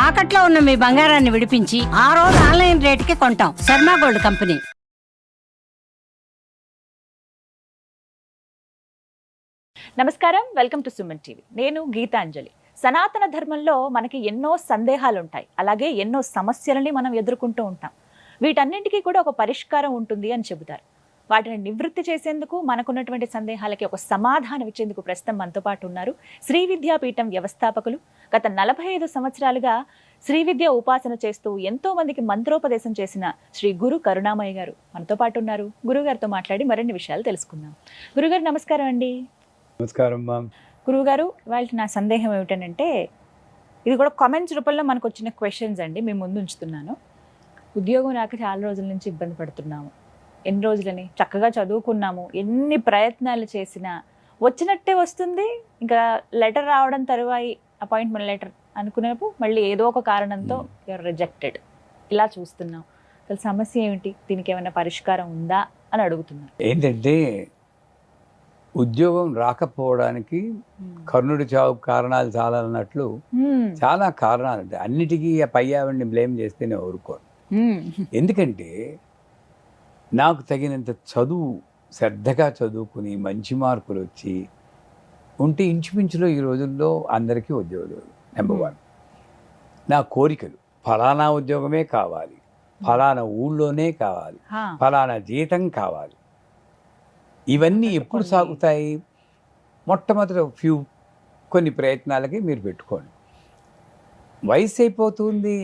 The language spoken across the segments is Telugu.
తాకట్లో ఉన్న మీ బంగారాన్ని విడిపించి ఆ రోజు ఆన్లైన్ రేటుకి కొంటాం. Sharma gold company. నమస్కారం, వెల్కమ్ టు సుమన్ టీవీ. నేను గీతాంజలి. సనాతన ధర్మంలో మనకి ఎన్నో సందేహాలు ఉంటాయి, అలాగే ఎన్నో సమస్యలని మనం ఎదుర్కొంటూ ఉంటాం. వీటన్నింటికీ కూడా ఒక పరిష్కారం ఉంటుంది అని చెబుతారు. వాటిని నివృత్తి చేసేందుకు, మనకున్నటువంటి సందేహాలకి ఒక సమాధానం ఇచ్చేందుకు ప్రస్తుతం మనతో పాటు ఉన్నారు శ్రీ విద్యాపీఠం వ్యవస్థాపకులు. గత 45 సంవత్సరాలుగా శ్రీ విద్య ఉపాసన చేస్తూ ఎంతో మందికి మంత్రోపదేశం చేసిన శ్రీ గురు కరుణామయ్య గారు మనతో పాటు ఉన్నారు. గురుగారితో మాట్లాడి మరిన్ని విషయాలు తెలుసుకుందాం. గురుగారు నమస్కారం అండి. నమస్కారం. గురువుగారు, ఇవాళ నా సందేహం ఏమిటంటే, ఇది కూడా కామెంట్స్ రూపంలో మనకు వచ్చిన క్వశ్చన్స్ అండి, మేము ముందు ఉంచుతున్నాను. ఉద్యోగం రాక చాలా రోజుల నుంచి ఇబ్బంది పడుతున్నాము. ఎన్ని రోజులని చక్కగా చదువుకున్నాము, ఎన్ని ప్రయత్నాలు చేసినా వచ్చినట్టే వస్తుంది. ఇంకా లెటర్ రావడం తరువాయి అపాయింట్మెంట్ లెటర్ అనుకునేప్పుడు మళ్ళీ ఏదో ఒక కారణంతో యూఆర్ రిజెక్టెడ్. ఇలా చూస్తున్నాం. అసలు సమస్య ఏమిటి, దీనికి ఏమైనా పరిష్కారం ఉందా అని అడుగుతున్నాను. ఏంటంటే, ఉద్యోగం రాకపోవడానికి కర్ణుడి చావు కారణాలు చాలా అన్నట్లు చాలా కారణాలు ఉంటాయి. అన్నిటికీ పై ఆవిడ్ని బ్లేమ్ చేస్తే నేను ఊరుకోను. ఎందుకంటే నాకు తగినంత చదువు, శ్రద్ధగా చదువుకుని మంచి మార్కులు వచ్చి ఉంటే ఇంచుమించులో ఈ రోజుల్లో అందరికీ ఉద్యోగాలు. నెంబర్ 1, నా కోరికలు ఫలానా ఉద్యోగమే కావాలి, ఫలానా ఊళ్ళోనే కావాలి, ఫలానా జీతం కావాలి. ఇవన్నీ ఎప్పుడు సాగుతాయి? మొట్టమొదటి కొన్ని ప్రయత్నాలకి మీరు పెట్టుకోండి. వయసు అయిపోతుంది,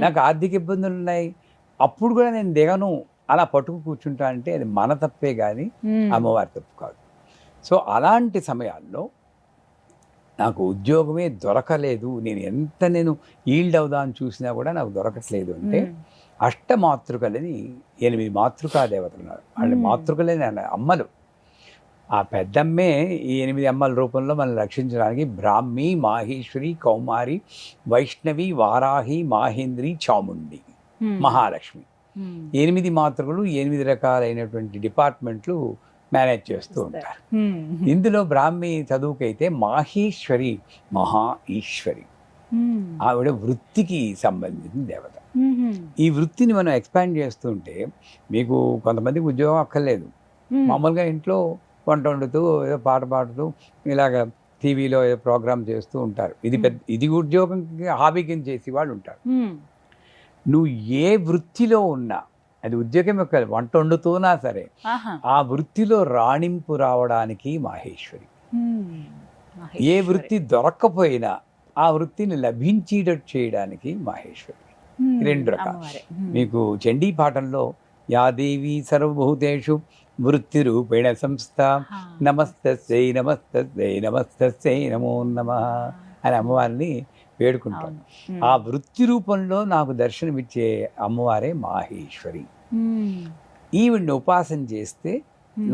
నాకు ఆర్థిక ఇబ్బందులు ఉన్నాయి, అప్పుడు కూడా నేను దిగను, అలా పట్టుకు కూర్చుంటా అంటే అది మన తప్పే కానీ అమ్మవారి తప్పు కాదు. సో అలాంటి సమయాల్లో నాకు ఉద్యోగమే దొరకలేదు, నేను ఈల్డ్ అవుదామని చూసినా కూడా నాకు దొరకట్లేదు అంటే అష్టమాతృకలని 8 మాతృకా దేవతలు ఉన్నారు. వాళ్ళ మాతృకలని అమ్మలు. ఆ పెద్దమ్మే ఈ 8 అమ్మల రూపంలో మనల్ని రక్షించడానికి బ్రాహ్మి, మాహేశ్వరి, కౌమారి, వైష్ణవి, వారాహి, మాహేంద్రి, చాముండి, మహాలక్ష్మి. 8 మాతృకలు 8 రకాలైనటువంటి డిపార్ట్మెంట్లు మేనేజ్ చేస్తూ ఉంటారు. ఇందులో బ్రాహ్మి చదువుకైతే మాహేశ్వరి, మహా ఈశ్వరి, ఆవిడ వృత్తికి సంబంధించిన దేవత. ఈ వృత్తిని మనం ఎక్స్పాండ్ చేస్తుంటే మీకు కొంతమందికి ఉద్యోగం అక్కర్లేదు, మామూలుగా ఇంట్లో వంట వండుతూ ఏదో పాట పాడుతూ ఇలాగ టీవీలో ఏదో ప్రోగ్రామ్ చేస్తూ ఉంటారు. ఇది ఉద్యోగం హాబీ కింద చేసి వాళ్ళు ఉంటారు. నువ్వు ఏ వృత్తిలో ఉన్నా, అది ఉద్యోగం యొక్క వంట వండుతున్నా సరే, ఆ వృత్తిలో రాణింపు రావడానికి మాహేశ్వరి. ఏ వృత్తి దొరక్కపోయినా ఆ వృత్తిని లభించేటట్టు చేయడానికి మాహేశ్వరి. 2 రకాలు. మీకు చండీ పాఠంలో యాదేవి సర్వభూతేషు వృత్తి రూపేణ సంస్థ నమస్తస్యై నమస్తస్యై నమస్తస్యై నమో నమః అని అమ్మవారిని వేడుకుంటాం. ఆ వృత్తి రూపంలో నాకు దర్శనమిచ్చే అమ్మవారే మాహేశ్వరి. ఈవిడ్ని ఉపాసన చేస్తే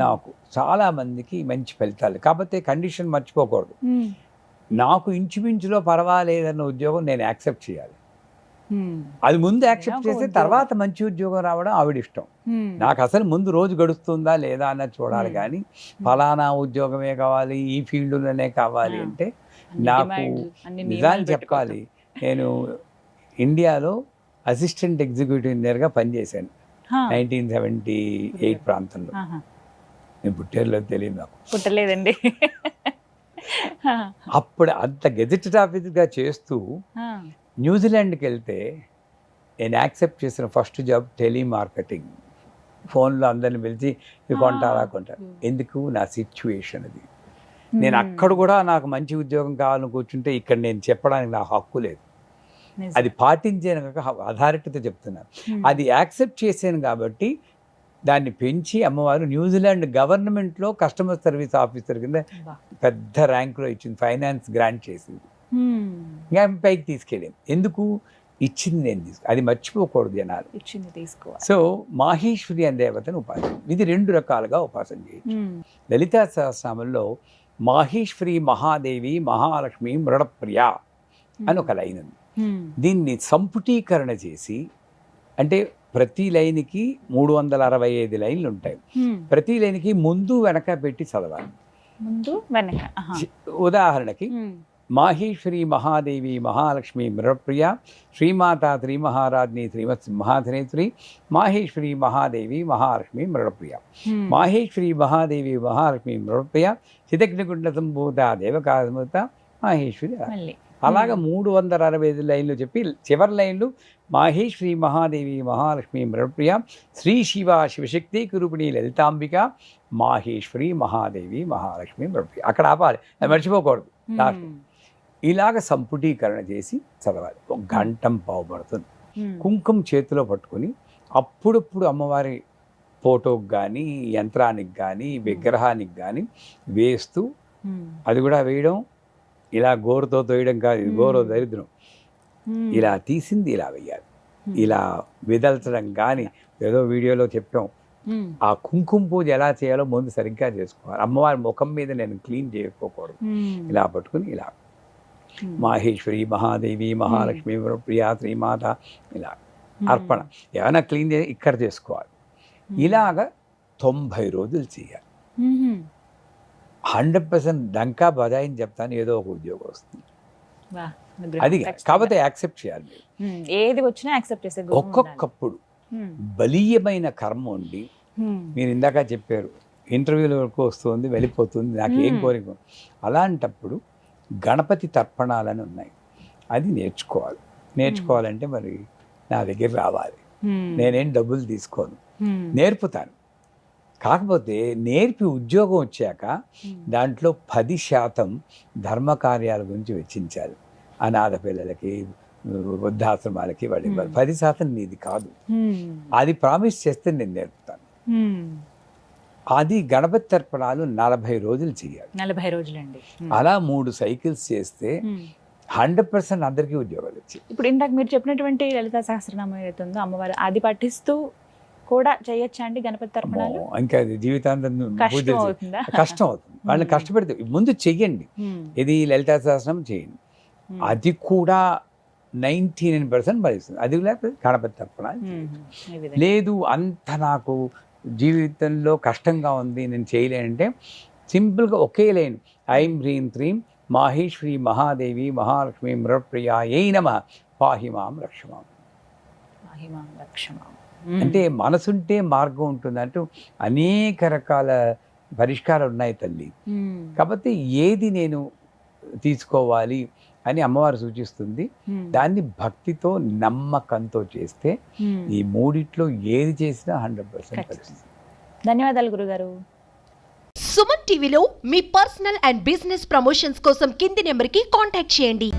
నాకు చాలా మందికి మంచి ఫలితాలు. కాకపోతే కండిషన్ మర్చిపోకూడదు, నాకు ఇంచుమించులో పర్వాలేదన్న ఉద్యోగం నేను యాక్సెప్ట్ చేయాలి. అది ముందు యాక్సెప్ట్ చేస్తే తర్వాత మంచి ఉద్యోగం రావడం ఆవిడ ఇష్టం. నాకు అసలు ముందు రోజు గడుస్తుందా లేదా అన్నది చూడాలి కానీ ఫలానా ఉద్యోగమే కావాలి, ఈ ఫీల్డ్లోనే కావాలి అంటే నాకు నిజాన్ని చెప్పాలి. నేను ఇండియాలో అసిస్టెంట్ ఎగ్జిక్యూటివ్ ఇంజనీర్గా పనిచేశాను 1978 ప్రాంతంలో. నేను పుట్టేరులో తెలియదు, నాకు పుట్టలేదండి. అప్పుడు అంత గెజెటెడ్ ఆఫీసర్గా చేస్తూ న్యూజిలాండ్కి వెళ్తే నేను యాక్సెప్ట్ చేసిన ఫస్ట్ జాబ్ టెలిమార్కెటింగ్. ఫోన్లో అందరిని పిలిచి ఇది కొంటారా కొంటారు. ఎందుకు? నా సిచ్యువేషన్ అది. నేను అక్కడ కూడా నాకు మంచి ఉద్యోగం కావాలని కూర్చుంటే ఇక్కడ నేను చెప్పడానికి నాకు హక్కు లేదు. అది పాటించాను అథారిటీతో చెప్తున్నాను. అది యాక్సెప్ట్ చేశాను కాబట్టి దాన్ని పెంచి అమ్మవారు న్యూజిలాండ్ గవర్నమెంట్లో కస్టమర్ సర్వీస్ ఆఫీసర్ కింద పెద్ద ర్యాంకులో ఇచ్చింది, ఫైనాన్స్ గ్రాంట్ చేసింది. ఇంకా పైకి తీసుకెళ్ళాను. ఎందుకు? ఇచ్చింది నేను అది మర్చిపోకూడదు జనాలు. ఇచ్చింది తీసుకోవాలి. సో మాహేశ్వరి అనే దేవతను ఉపాసన, ఇది 2 రకాలుగా ఉపాసన చేయొచ్చు. లలితా సహస్రనామంలో మాహేశ్వరి, మహాదేవి, మహాలక్ష్మి, మృడప్రియ అని ఒక లైన్ ఉంది. దీన్ని సంపుటీకరణ చేసి, అంటే ప్రతి లైన్కి 365 లైన్లు ఉంటాయి. ప్రతి లైన్కి ముందు వెనక పెట్టి చదవాలి. ముందు వెనక. ఉదాహరణకి మాహేశ్వరి మహాదేవి మహాలక్ష్మి మృగప్రియ శ్రీమాత శ్రీమహారాజ్ని శ్రీమత్ మహాధనేశ్వరి మాహేశ్వరి మహాదేవి మహాలక్ష్మి మృగప్రియ మాహేశ్వరి మహాదేవి మహాలక్ష్మి మృగప్రియ చిదగ్నిగుండ సంభూత దేవకాసమూత మాహేశ్వరి. మళ్ళీ అలాగా 365 లైన్లు చెప్పి చివరి లైన్లు మాహేశ్వరి మహాదేవి మహాలక్ష్మి మృగప్రియ శ్రీ శివ శివశక్తి కురూపిణి లలితాంబిక మాహేశ్వరి మహాదేవి మహాలక్ష్మి మృగప్రియ. అక్కడ ఆపాలి, అది మర్చిపోకూడదు. లాస్ట్ ఇలాగ సంపుటీకరణ చేసి చదవాలి. 1 గంటం పావు పడుతుంది. కుంకుమ చేతిలో పట్టుకొని అప్పుడప్పుడు అమ్మవారి ఫోటోకి కానీ యంత్రానికి కానీ విగ్రహానికి కానీ వేస్తూ, అది కూడా వేయడం ఇలా గోరుతో తోయడం కాదు, ఇది గోరు దరిద్రం. ఇలా తీసింది ఇలా వేయాలి, ఇలా విదల్చడం కానీ ఏదో వీడియోలో చెప్పాం. ఆ కుంకుమ పూజ ఎలా చేయాలో ముందు సరిగ్గా చేసుకోవాలి. అమ్మవారి ముఖం మీద నేను క్లీన్ చేయకపోకూడదు. ఇలా పట్టుకుని ఇలా మాహేశ్వరి మహాదేవి మహాలక్ష్మి ప్రియా శ్రీమాత ఇలా అర్పణ ఏమైనా క్లీన్ చేసి ఇక్కడ చేసుకోవాలి. ఇలాగ 90 రోజులు చేయాలి. 100% డంకా బజాయిని చెప్తాను, ఏదో ఒక ఉద్యోగం వస్తుంది. అది కాకపోతే యాక్సెప్ట్ చేయాలి. ఏది వచ్చినా యాక్సెప్ట్ చేసే ఒక్కొక్కప్పుడు బలీయమైన కర్మ ఉండి, మీరు ఇందాక చెప్పారు ఇంటర్వ్యూల వరకు వస్తుంది వెళ్ళిపోతుంది, నాకు ఏం కోరిక. అలాంటప్పుడు గణపతి తర్పణాలని ఉన్నాయి, అది నేర్చుకోవాలి. నేర్చుకోవాలంటే మరి నా దగ్గర రావాలి. నేనేం డబ్బులు తీసుకోను, నేర్పుతాను. కాకపోతే నేర్పి ఉద్యోగం వచ్చాక దాంట్లో 10% ధర్మకార్యాల గురించి వెచ్చించాలి. అనాథ పిల్లలకి, వృద్ధాశ్రమాలకి వాళ్ళు 10% నీది కాదు. అది ప్రామిస్ చేస్తే నేను నేర్పుతాను. అది గణపతి తర్పణాలు 40 రోజులు చేయాలి. 40 రోజులండి. అలా 3 సైకిల్స్ చేస్తే 100% అందరికీ ఉద్యోగాలు వచ్చాయి. ఇప్పుడు ఇందాక మీరు చెప్పినటువంటి లలితా సహస్రనామం ఏదైతుందో అమ్మవారు అది పఠిస్తూ కూడా చేయొచ్చా అండి గణపతి తర్పణాలు? ఇంకా అది జీవితాంతం కష్టం అవుతుందా? కష్టం అవుతుంది. వాళ్ళని కష్టపెడితే ముందు చెయ్యండి. ఇది లలితా సహస్రనామం చేయండి, అది కూడా 99% ఫలిస్తుంది. అది లేకపోతే గణపతి తర్పణాలు. లేదు అంత నాకు జీవితంలో కష్టంగా ఉంది నేను చేయలేనంటే సింపుల్గా ఒకే లైన్ ఐం హ్రీం త్రీం మాహేశ్వరి మహాదేవి మహాలక్ష్మి మృగప్రియ ఏ నమః పాహిమాం రక్షమాం. అంటే మనసుంటే మార్గం ఉంటుంది అంటూ అనేక రకాల పరిష్కారాలు ఉన్నాయి తల్లి. కాబట్టి ఏది నేను తీసుకోవాలి అని అమ్మవారు సూచిస్తుంది. దాన్ని భక్తితో నమ్మకంతో చేస్తే ఈ మూడిట్లో ఏది చేసినా 100% ఫలిస్తుంది. ధన్యవాదాలు గురుగారు. సుమన్ టీవీలో మీ పర్సనల్ అండ్ బిజినెస్ ప్రమోషన్స్ కోసం కింది నెంబర్కి కాంటాక్ట్ చేయండి.